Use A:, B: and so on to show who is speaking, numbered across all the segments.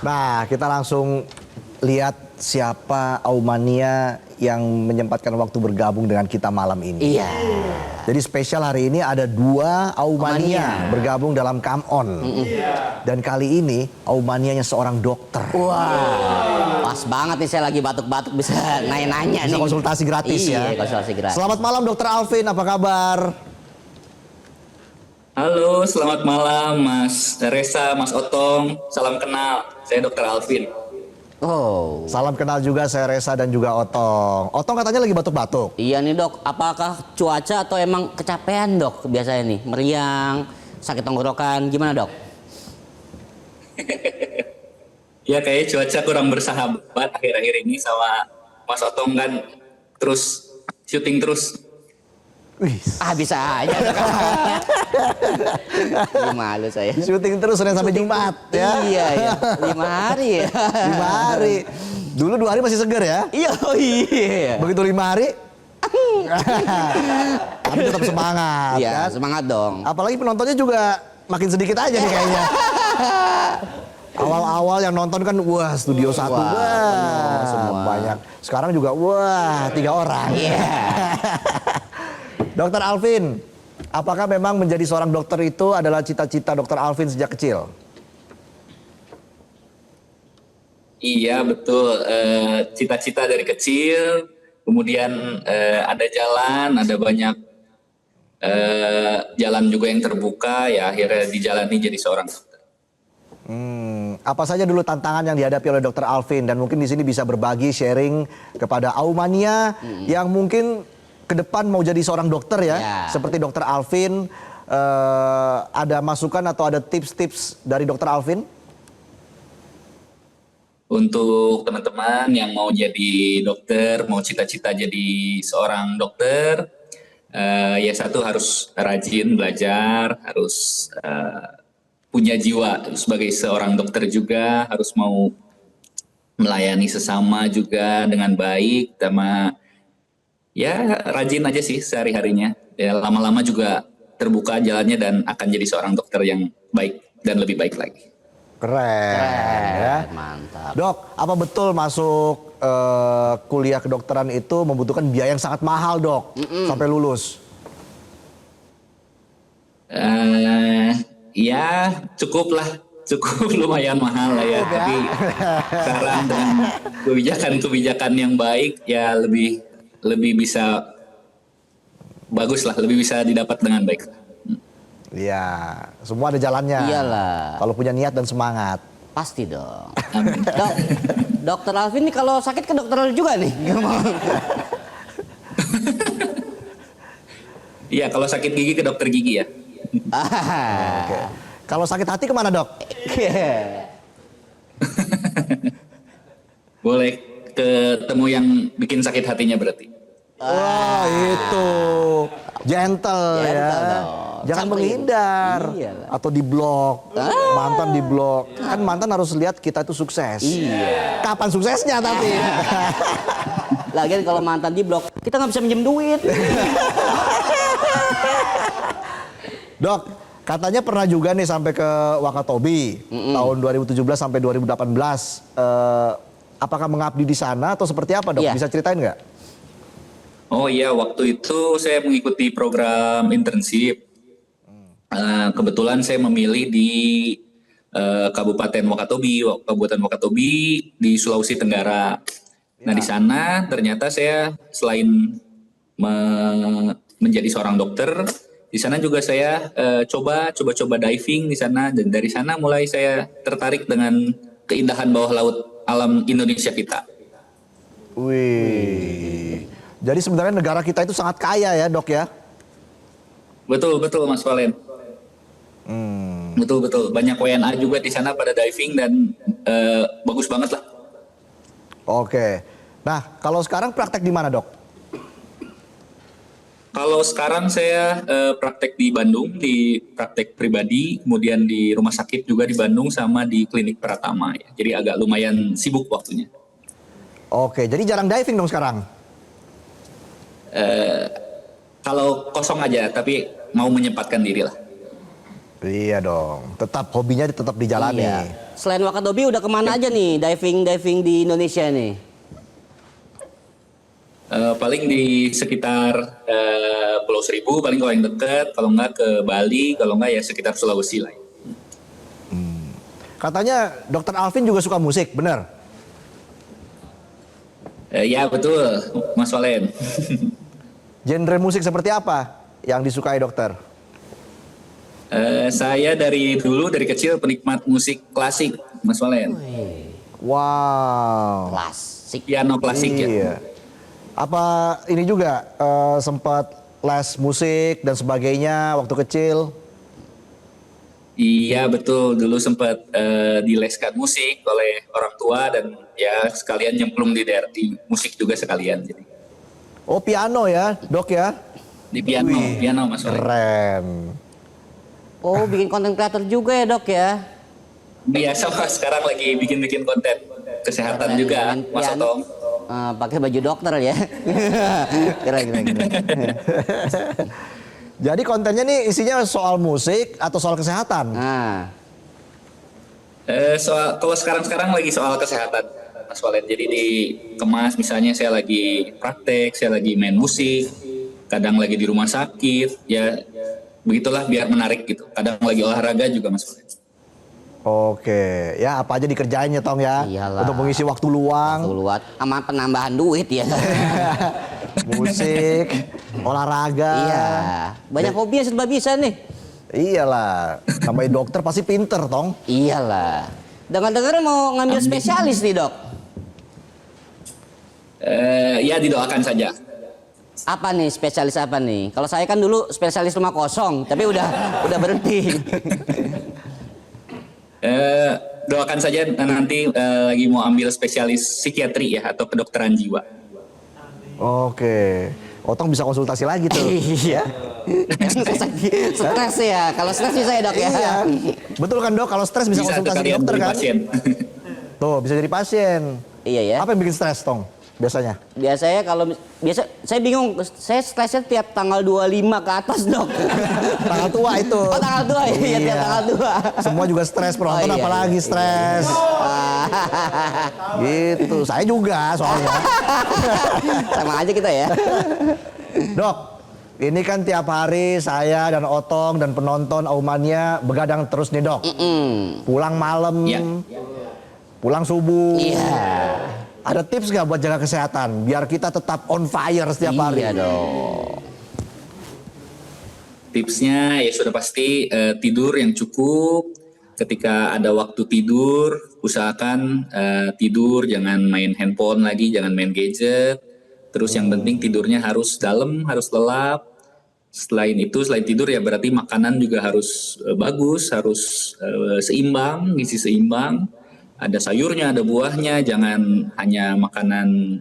A: Nah, kita langsung lihat siapa Aumania yang menyempatkan waktu bergabung dengan kita malam ini.
B: Iya.
A: Jadi spesial hari ini ada 2 Aumania bergabung dalam Come On. Dan kali ini Aumanianya seorang dokter.
B: Wah, pas banget nih saya lagi batuk-batuk bisa nanya-nanya
A: Bisa
B: nih.
A: konsultasi gratis ya.
B: Iya, konsultasi gratis.
A: Selamat malam Dokter Alvin, apa kabar?
C: Halo, selamat malam Mas Reza, Mas Otong. Salam kenal, saya Dr. Alvin.
B: Oh.
A: Salam kenal juga, saya Reza dan juga Otong. Otong katanya lagi batuk-batuk.
B: Iya nih dok, apakah cuaca atau emang kecapean dok biasanya nih? Meriang, sakit tenggorokan, gimana dok?
C: Ya kayak cuaca kurang bersahabat akhir-akhir ini sama Mas Otong kan terus syuting terus.
A: Wih,
B: Ah bisa aja dok. Ih, malu saya.
A: syuting terus Senin sampai Jumat ya.
B: Iya ya, 5 hari ya.
A: 5 hari. Dulu 2 hari masih segar ya.
B: Iya, oh iya.
A: Begitu 5 hari, tapi tetap semangat
B: Iya,
A: kan.
B: semangat dong.
A: Apalagi penontonnya juga makin sedikit aja nih kayaknya. Awal-awal yang nonton kan wah Studio 1
B: Wah,
A: wah
B: penuh semua.
A: banyak. Sekarang juga wah 3 orang.
B: Iya.
A: Dokter Alvin, apakah memang menjadi seorang dokter itu adalah cita-cita Dokter Alvin sejak kecil?
C: Iya betul, cita-cita dari kecil, kemudian ada jalan, ada banyak jalan juga yang terbuka, ya akhirnya dijalani jadi seorang dokter.
A: Apa saja dulu tantangan yang dihadapi oleh Dokter Alvin dan mungkin di sini bisa berbagi sharing kepada Aumania yang mungkin ke depan mau jadi seorang dokter ya,
B: Ya.
A: seperti Dokter Alvin. Ada masukan atau ada tips-tips dari Dokter Alvin?
C: Untuk teman-teman yang mau jadi dokter, mau cita-cita jadi seorang dokter, ya satu harus rajin belajar, harus punya jiwa sebagai seorang dokter juga, harus mau melayani sesama juga dengan baik, sama ya rajin aja sih sehari-harinya. Ya lama-lama juga terbuka jalannya dan akan jadi seorang dokter yang baik dan lebih baik lagi.
A: Keren ya.
B: Mantap.
A: Dok, apa betul masuk kuliah kedokteran itu membutuhkan biaya yang sangat mahal dok, sampai lulus?
C: Ya cukup lah, cukup lumayan mahal lah ya. Tapi sekarang dengan kebijakan-kebijakan yang baik ya lebih bisa bagus lah, lebih bisa didapat dengan baik.
A: Iya, semua ada jalannya.
B: Iyalah.
A: Kalau punya niat dan semangat.
B: Pasti dong.
C: Amin.
B: Dok, Dokter Alvin nih kalau sakit ke dokter juga nih.
C: Iya kalau sakit gigi ke dokter gigi ya.
A: Oke. Kalau sakit hati kemana dok?
C: Boleh ketemu yang bikin sakit hatinya berarti.
A: Wah itu gentle ya.
B: Gentle dong.
A: Jangan
B: Sampai-
A: menghindar
B: Iyalah.
A: atau diblok. Mantan diblok. Kan mantan harus lihat kita itu sukses.
B: Iya.
A: Kapan suksesnya tapi?
B: Lagian kalau mantan di blok, kita nggak bisa minjem duit.
A: Dok, katanya pernah juga nih sampai ke Wakatobi tahun 2017 sampai 2018. Apakah mengabdi di sana atau seperti apa dok?
B: Iya.
A: Bisa ceritain nggak?
C: Oh iya, waktu itu saya mengikuti program internship. Kebetulan saya memilih di Kabupaten Wakatobi di Sulawesi Tenggara. Nah di sana ternyata saya selain menjadi seorang dokter, di sana juga saya coba diving di sana, dan dari sana mulai saya tertarik dengan keindahan bawah laut alam Indonesia kita.
A: Wih. Jadi sebenarnya negara kita itu sangat kaya ya dok ya?
C: Betul Mas Valen. Betul. Banyak WNA juga di sana pada diving dan bagus banget lah.
A: Oke. Nah kalau sekarang praktek di mana dok?
C: Kalau sekarang saya praktek di Bandung, di praktek pribadi, kemudian di rumah sakit juga di Bandung sama di klinik Pratama ya. Jadi agak lumayan sibuk waktunya.
A: Oke, jadi jarang diving dong sekarang?
C: Kalau kosong aja, tapi mau menyempatkan diri lah.
A: Iya dong, tetap hobinya tetap dijalani.
B: Iya. Selain Wakatobi udah kemana aja nih diving di Indonesia nih?
C: Paling di sekitar Pulau Seribu, paling kalau yang dekat, kalau nggak ke Bali, kalau nggak ya sekitar Sulawesi lah.
A: Katanya Dokter Alvin juga suka musik, bener?
C: Ya betul, Mas Valen.
A: Genre musik seperti apa yang disukai dokter?
C: Saya dari kecil penikmat musik klasik, Mas Valen.
A: Wow.
B: Klasik.
C: Piano klasik ya.
A: Iya. Apa ini juga sempat les musik dan sebagainya waktu kecil?
C: Iya betul, dulu sempat dileskan musik oleh orang tua dan ya sekalian nyemplung di musik juga sekalian. Jadi
A: Oh piano ya dok ya?
C: di piano,
A: Wih,
C: piano Mas Valen.
A: Keren.
B: Oh, bikin konten kreator juga ya, Dok ya?
C: Biasa Mas, sekarang lagi bikin konten kesehatan juga,
B: Main
C: Mas
B: piano.
C: Otong.
B: Pakai baju dokter ya. Keren.
A: Jadi kontennya nih isinya soal musik atau soal kesehatan?
B: Nah,
C: Kalau sekarang lagi soal kesehatan, Mas Valen. Jadi dikemas, misalnya saya lagi praktek, saya lagi main musik, kadang lagi di rumah sakit, ya begitulah biar menarik gitu. Kadang lagi olahraga juga, Mas Valen.
A: Oke, ya apa aja dikerjain ya Tong ya?
B: Iyalah.
A: Untuk mengisi waktu luang,
B: luat sama penambahan duit ya.
A: musik, olahraga.
B: Iya. Banyak hobi yang serba bisa nih.
A: Iyalah, namanya dokter pasti pinter Tong.
B: Iyalah. Dengar-dengar mau ngambil spesialis nih, Dok.
C: Ya didoakan saja.
B: Apa nih spesialis apa nih? Kalau saya kan dulu spesialis rumah kosong, tapi udah berhenti.
C: Doakan saja nanti lagi mau ambil spesialis psikiatri ya atau kedokteran jiwa.
A: Oke, Otong bisa konsultasi lagi tuh.
B: Iya. Stres ya. Kalau stres bisa ya, Dok ya.
A: Iya. Betul kan dok, kalau stres bisa
C: Bisa tuh
A: konsultasi ke
C: kalian
A: dokter
C: jadi
A: kan?
C: pasien.
A: Tuh, bisa jadi pasien.
B: Iya ya.
A: Apa yang bikin stres Tong biasanya?
B: Biasanya saya bingung, saya stresnya tiap tanggal 25 ke atas, Dok.
A: Tanggal tua itu.
B: Oh, tanggal tua ya,
A: Iya.
B: tiap tanggal tua.
A: Semua juga stres, penonton
B: Oh, iya,
A: apalagi
B: iya.
A: stres. Gitu, saya juga soalnya.
B: Sama aja kita ya.
A: Dok, ini kan tiap hari saya dan Otong dan penonton Aumania begadang terus nih dok. Pulang malam,
C: Iya.
A: pulang subuh.
B: Iya.
A: Ada tips nggak buat jaga kesehatan biar kita tetap on fire setiap hari?
B: Iya dong.
C: Tipsnya ya sudah pasti tidur yang cukup. Ketika ada waktu tidur, usahakan tidur, jangan main handphone lagi, jangan main gadget. Terus yang penting tidurnya harus dalam, harus lelap. Selain tidur ya berarti makanan juga harus bagus, harus seimbang, gizi seimbang. Ada sayurnya, ada buahnya, jangan hanya makanan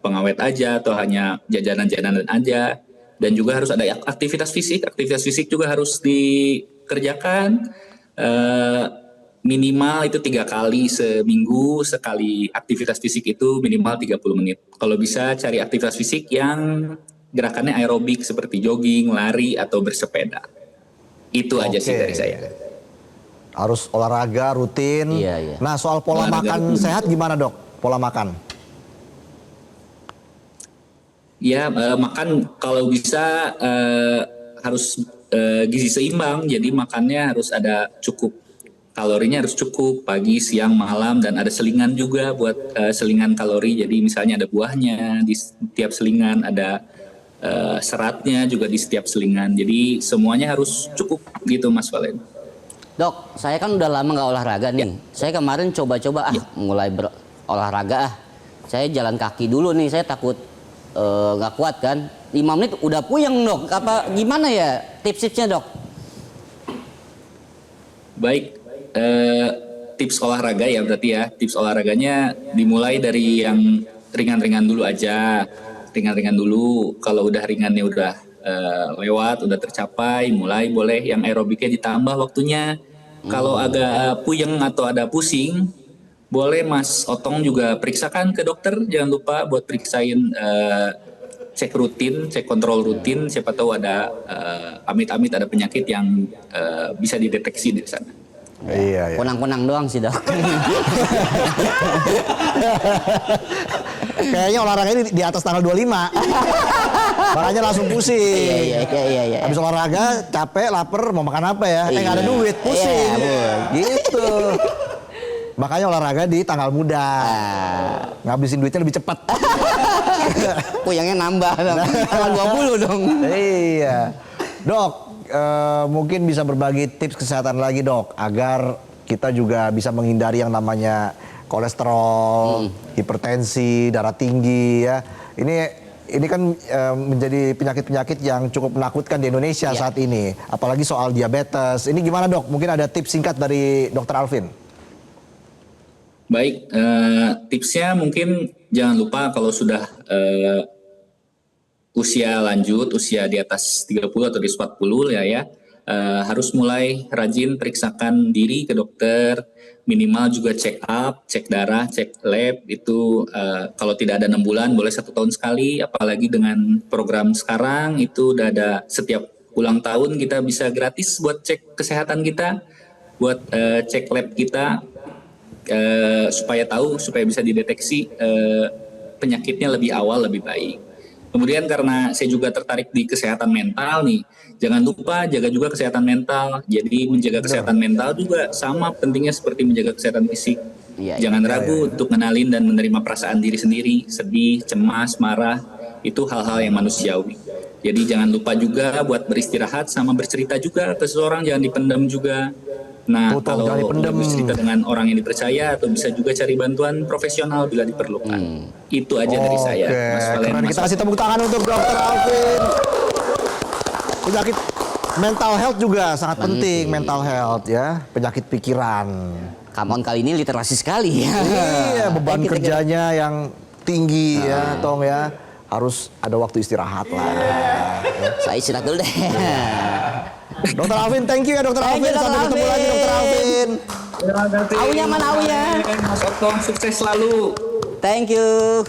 C: pengawet aja atau hanya jajanan-jajanan aja. Dan juga harus ada aktivitas fisik. Aktivitas fisik juga harus dikerjakan. Minimal itu 3 kali seminggu, sekali aktivitas fisik itu minimal 30 menit. Kalau bisa cari aktivitas fisik yang gerakannya aerobik seperti jogging, lari, atau bersepeda. Itu aja sih dari saya.
A: Harus olahraga rutin.
B: Iya, iya.
A: Nah soal pola
C: Olahraga
A: makan
C: rutin.
A: sehat gimana dok? Pola makan?
C: Ya, makan kalau bisa harus gizi seimbang. Jadi makannya harus ada cukup, kalorinya harus cukup pagi, siang, malam, dan ada selingan juga buat selingan kalori. Jadi misalnya ada buahnya di setiap selingan, ada seratnya juga di setiap selingan. Jadi semuanya harus cukup gitu Mas Valen.
B: Dok, saya kan udah lama nggak olahraga nih. Saya kemarin coba-coba mulai berolahraga. Saya jalan kaki dulu nih, saya takut nggak kuat kan. 5 menit udah puyeng dok. Apa gimana ya tips-tipsnya dok?
C: Baik, tips olahraga ya berarti ya. Tips olahraganya dimulai dari yang ringan-ringan dulu aja. Ringan-ringan dulu, kalau udah ringannya udah lewat, udah tercapai, mulai boleh yang aerobiknya ditambah waktunya. Kalau agak puyeng atau ada pusing, boleh Mas Otong juga periksakan ke dokter. Jangan lupa buat periksain cek rutin, cek kontrol rutin. Siapa tahu ada amit-amit ada penyakit yang bisa dideteksi di sana.
A: Iya.
B: Kunang-kunang doang sih dok.
A: Kayaknya olahraga ini di atas tanggal 25. Makanya langsung pusing.
B: Iya.
A: Habis olahraga, capek, lapar, mau makan apa ya? Nggak ada
B: Iya.
A: duit, pusing.
B: Iya,
A: Gitu. Makanya olahraga di tanggal muda. Ngabisin duitnya lebih cepat.
B: Puyangnya nambah dong. Tanggal 20 dong.
A: Iya. Dok, mungkin bisa berbagi tips kesehatan lagi dok, agar kita juga bisa menghindari yang namanya kolesterol, hipertensi, darah tinggi ya. Ini kan menjadi penyakit-penyakit yang cukup menakutkan di Indonesia saat ini. Apalagi soal diabetes. Ini gimana dok? Mungkin ada tips singkat dari Dr. Alvin.
C: Baik, tipsnya mungkin jangan lupa kalau sudah usia lanjut, usia di atas 30 atau di 40 ya, harus mulai rajin periksakan diri ke dokter, minimal juga check up, cek darah, cek lab, itu kalau tidak ada 6 bulan boleh 1 tahun sekali, apalagi dengan program sekarang itu udah ada setiap ulang tahun kita bisa gratis buat cek kesehatan kita, buat cek lab kita, supaya bisa dideteksi penyakitnya lebih awal, lebih baik. Kemudian karena saya juga tertarik di kesehatan mental nih, jangan lupa jaga juga kesehatan mental. Jadi menjaga kesehatan mental juga sama pentingnya seperti menjaga kesehatan fisik. Jangan ragu untuk mengenalin dan menerima perasaan diri sendiri, sedih, cemas, marah, itu hal-hal yang manusiawi. Jadi jangan lupa juga buat beristirahat sama bercerita juga ke seseorang, jangan dipendam juga. Nah, kalau bercerita dengan orang yang dipercaya atau bisa juga cari bantuan profesional bila diperlukan. Itu aja dari saya. Mas Valen,
A: Keren. Kita kasih tepuk tangan untuk Dr. Alvin. Penyakit mental health juga sangat penting, mental health ya, penyakit pikiran.
B: Kamon kali ini literasi sekali ya.
A: Iya, beban kerjanya yang tinggi ya, Tong ya. Harus ada waktu istirahat lah.
B: Saya istirahat dulu deh.
A: Dr. Alvin, thank you ya Dr. Alvin. Sampai ketemu lagi Dr. Alvin.
C: Terima kasih.
B: Aunya mana aunya?
C: Mas Otong, sukses selalu.
B: Thank you.